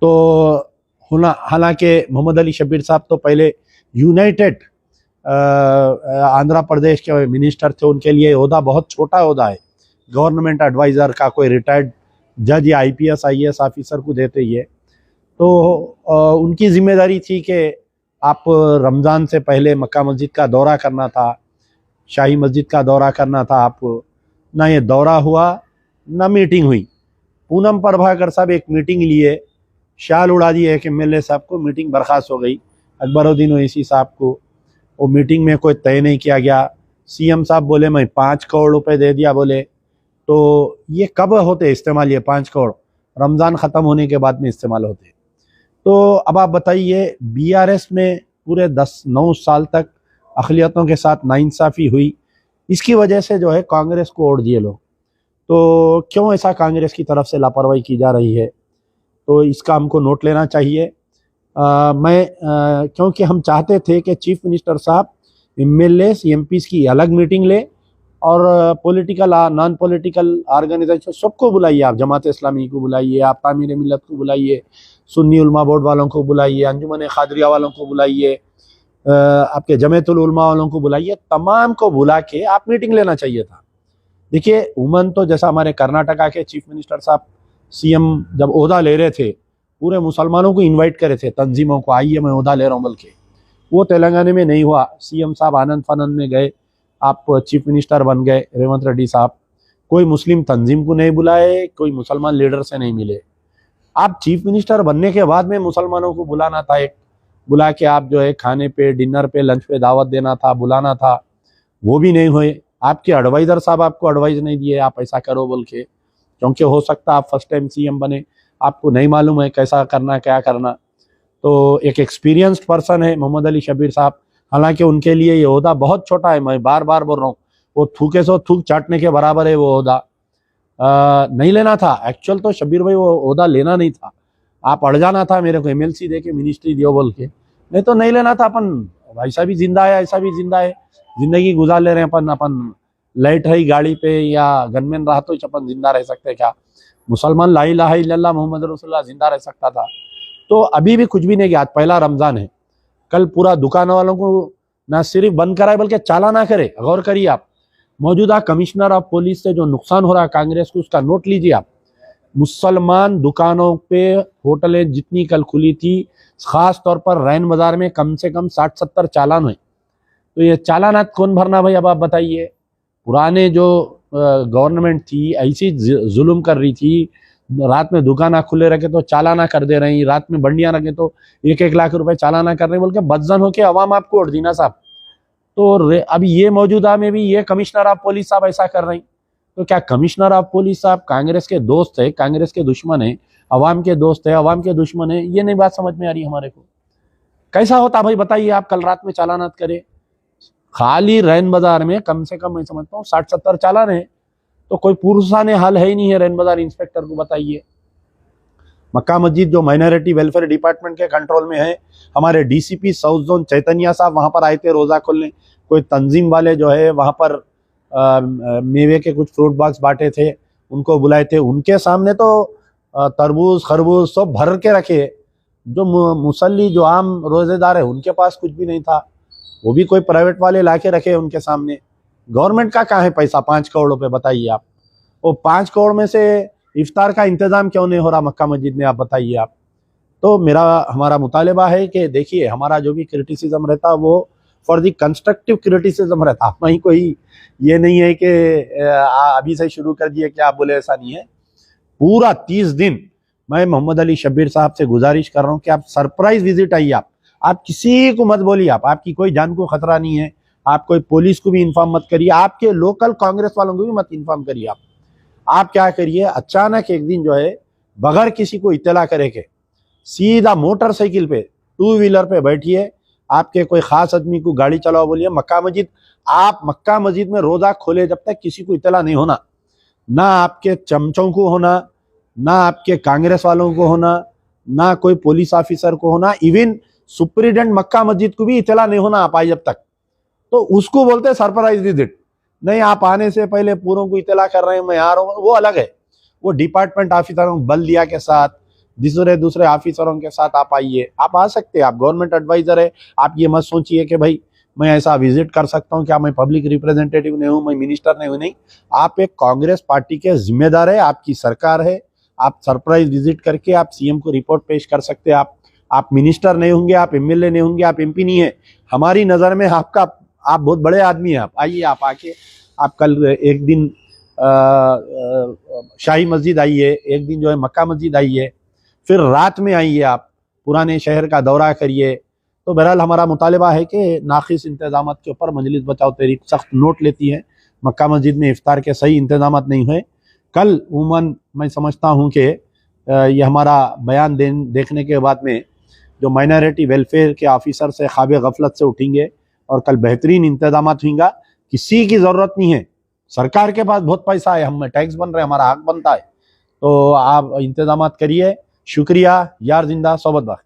तो हालांकि मोहम्मद अली शब्बीर साहब तो पहले यूनाइटेड आंध्र प्रदेश के मिनिस्टर थे। उनके लिए ओहदा बहुत छोटा ओहदा है, गवर्नमेंट एडवाइज़र का कोई रिटायर्ड जज या IPS IAS ऑफिसर को देते ही है। तो उनकी जिम्मेदारी थी कि आप रमज़ान से पहले मक्का मस्जिद का दौरा करना था, शाही मस्जिद का दौरा करना था। आप ना ये दौरा हुआ ना मीटिंग हुई। पूनम प्रभाकर साहब एक मीटिंग लिए, शाल उड़ा दिए एक MLA साहब को, मीटिंग बर्खास्त हो गई। अकबरुद्दीन ओवैसी साहब को वो मीटिंग में कोई तय नहीं किया गया। CM साहब बोले मैं 5 करोड़ रुपए दे दिया बोले। तो ये कब होते इस्तेमाल, ये 5 करोड़ रमज़ान ख़त्म होने के बाद में इस्तेमाल होते। तो अब आप बताइए, BRS में पूरे 9 साल तक अक़लियतों के साथ नाइंसाफ़ी हुई, इसकी वजह से जो है कांग्रेस को वोट दिए लोग। तो क्यों ऐसा कांग्रेस की तरफ से लापरवाही की जा रही है, तो इसका हमको नोट लेना चाहिए। क्योंकि हम चाहते थे कि चीफ मिनिस्टर साहब MLAs MPs की अलग मीटिंग ले और पॉलिटिकल नॉन पॉलिटिकल ऑर्गेनाइजेशन सबको बुलाइए। आप जमात इस्लामी को बुलाइए, आप तामीर मिल्लत को बुलाइए, सुन्नी उलमा बोर्ड वालों को बुलाइए, अंजुमन खादरिया वालों को बुलाइए, आपके जमीयतुल उलमा वालों को बुलाइए, तमाम को बुला के आप मीटिंग लेना चाहिए था। देखिए उमन तो जैसा हमारे कर्नाटका के चीफ मिनिस्टर साहब CM जब ओहदा ले रहे थे, पूरे मुसलमानों को इनवाइट करे थे, तंजीमों को, आइए मैं ओहदा ले रहा हूँ बोल के। वो तेलंगाना में नहीं हुआ। CM साहब आनंद फानंद में गए, आप चीफ मिनिस्टर बन गए रेवंत रेड्डी साहब। कोई मुस्लिम तंजीम को नहीं बुलाए, कोई मुसलमान लीडर से नहीं मिले। आप चीफ मिनिस्टर बनने के बाद में मुसलमानों को बुलाना था, एक बुला के आप जो है खाने पे, डिनर पे, लंच पे दावत देना था, बुलाना था, वो भी नहीं हुए। आपके एडवाइज़र साहब आपको एडवाइस नहीं दिए आप ऐसा करो बोल के, क्योंकि हो सकता आप फर्स्ट टाइम CM बने, आपको नहीं मालूम है कैसा करना क्या करना। तो एक एक्सपीरियंस्ड पर्सन है मोहम्मद अली शब्बीर साहब, हालांकि उनके लिए ये ओहदा बहुत छोटा है। मैं बार बार बोल रहा हूँ, वो थूके सो थूक चाटने के बराबर है। वो ओहदा नहीं लेना था एक्चुअल तो शब्बीर भाई, वो ओहदा लेना नहीं था। आप अड़ जाना था, मेरे को MLC दे के मिनिस्ट्री दियो बोल के, नहीं तो नहीं लेना था। अपन ऐसा भी जिंदा है, ऐसा भी जिंदा है, जिंदगी गुजार ले रहे हैं अपन लाइट रही गाड़ी पे या गनमैन रहा तो अपन जिंदा रह सकते क्या? मुसलमान ला इलाहा इल्लल्लाह मोहम्मद रसूलुल्लाह जिंदा रह सकता था। तो अभी भी कुछ भी नहीं किया। आज पहला रमज़ान है, कल पूरा दुकान वालों को ना सिर्फ बंद कराए बल्कि चालाना करे। गौर करिए आप, मौजूदा कमिश्नर ऑफ पुलिस से जो नुकसान हो रहा है कांग्रेस को, उसका नोट लीजिए आप। मुसलमान दुकानों पे होटलें जितनी कल खुली थी, खास तौर पर रैन बाजार में कम से कम 60-70 चालान हुए। तो ये चालानात कौन भरना भाई? अब आप बताइए। पुराने जो गवर्नमेंट थी ऐसी जुल्म कर रही थी, रात में दुकाना खुले रखे तो चालाना कर दे रही, रात में बंडियां रखे तो 1-1 लाख रुपए चालाना कर रहे, बोल के बदजन होके अवाम आपको वोट दी ना साहब। तो अब ये मौजूदा में भी ये कमिश्नर ऑफ पुलिस साहब ऐसा कर रही, तो क्या कमिश्नर ऑफ पुलिस साहब कांग्रेस के दोस्त है, कांग्रेस के दुश्मन है, अवाम के दोस्त है, अवाम के दुश्मन है? ये नहीं बात समझ में आ रही हमारे को। कैसा होता भाई बताइए आप? कल रात में चालानात करे, खाली रैन बाजार में कम से कम मैं समझता हूँ 60-70 चालान है। तो कोई पुरसाने हाल है ही नहीं है रैन बाजार इंस्पेक्टर को, बताइए। मक्का मस्जिद जो माइनॉरिटी वेलफेयर डिपार्टमेंट के कंट्रोल में है, हमारे DCP साउथ जोन चैतन्या साहब वहां पर आए थे रोजा खोलने। कोई तंजीम वाले जो है वहां पर मेवे के कुछ फ्रूट बॉक्स बांटे थे, उनको बुलाए थे। उनके सामने तो तरबूज खरबूज सब भर के रखे। जो मुसल्ली जो आम रोजेदार है उनके पास कुछ भी नहीं था, वो भी कोई प्राइवेट वाले ला के रखे उनके सामने। गवर्नमेंट का कहाँ है पैसा? 5 करोड़ रुपए बताइए आप। वो 5 करोड़ में से इफ्तार का इंतजाम क्यों नहीं हो रहा मक्का मस्जिद में? आप बताइए आप। तो हमारा मुतालिबा है कि देखिए, हमारा जो भी क्रिटिसिज्म रहता है वो फॉर दी कंस्ट्रक्टिव क्रिटिसिज्म रहता। वहीं कोई ये नहीं है कि अभी से शुरू कर दिए क्या आप बोले, ऐसा नहीं है। पूरा 30 दिन मैं मोहम्मद अली शब्बीर साहब से गुजारिश कर रहा हूँ कि आप सरप्राइज विजिट आइए। आप किसी को मत बोलिए, आपकी कोई जान को खतरा नहीं है। आप कोई पुलिस को भी इन्फॉर्म मत करिए, आपके लोकल कांग्रेस वालों को भी मत इन्फॉर्म करिए। आप क्या करिए, अचानक एक दिन जो है बगैर किसी को इत्तला करे के सीधा मोटरसाइकिल पे, 2 व्हीलर पे बैठिए, आपके कोई खास आदमी को गाड़ी चलाओ, बोलिए मक्का मस्जिद। आप मक्का मस्जिद में रोजा खोले जब तक किसी को इत्तला नहीं होना, ना आपके चमचों को होना, ना आपके कांग्रेस वालों को होना, ना कोई पुलिस ऑफिसर को होना, इवन सुप्रिटेंडेंट मक्का मस्जिद को भी इत्तला नहीं होना आप आए जब तक। तो उसको बोलते हैं सरप्राइज विजिट। नहीं, आप आने से पहले पूरों को इत्तला कर रहे हैं मैं आ रहा हूँ, वो अलग है। वो डिपार्टमेंट ऑफिसरों बल्दिया के साथ, दूसरे दूसरे ऑफिसरों के साथ आप आइए, आप आ सकते हैं, आप गवर्नमेंट एडवाइजर है। आप ये मत सोचिए कि भाई मैं ऐसा विजिट कर सकता हूँ, क्या मैं पब्लिक रिप्रेजेंटेटिव नहीं हूँ, मैं मिनिस्टर नहीं हूँ। नहीं, आप एक कांग्रेस पार्टी के जिम्मेदार है, आपकी सरकार है। आप सरप्राइज विजिट करके आप सीएम को रिपोर्ट पेश कर सकते हैं। आप मिनिस्टर नहीं होंगे, आप एमएलए नहीं होंगे, आप एमपी नहीं है, हमारी नज़र में आपका आप बहुत बड़े आदमी हैं। आप आइए, आप आके आप कल एक दिन शाही मस्जिद आइए, एक दिन जो है मक्का मस्जिद आइए, फिर रात में आइए, आप पुराने शहर का दौरा करिए। तो बहरहाल हमारा मुतालबा है कि नाक़िस इंतजाम के ऊपर मजलिस बचाओ तहरीक सख्त नोट लेती है। मक्का मस्जिद में इफ्तार के सही इंतजाम नहीं हुए। कल उमूमन मैं समझता हूँ कि ये हमारा बयान देखने के बाद में जो माइनॉरिटी वेलफेयर के ऑफिसर से ख्वाब गफलत से उठेंगे और कल बेहतरीन इंतजाम होंगे। किसी की ज़रूरत नहीं है, सरकार के पास बहुत पैसा है, हम टैक्स बन रहे हैं, हमारा हक बनता है। तो आप इंतजाम करिए। शुक्रिया। यार जिंदा सोबत बाख।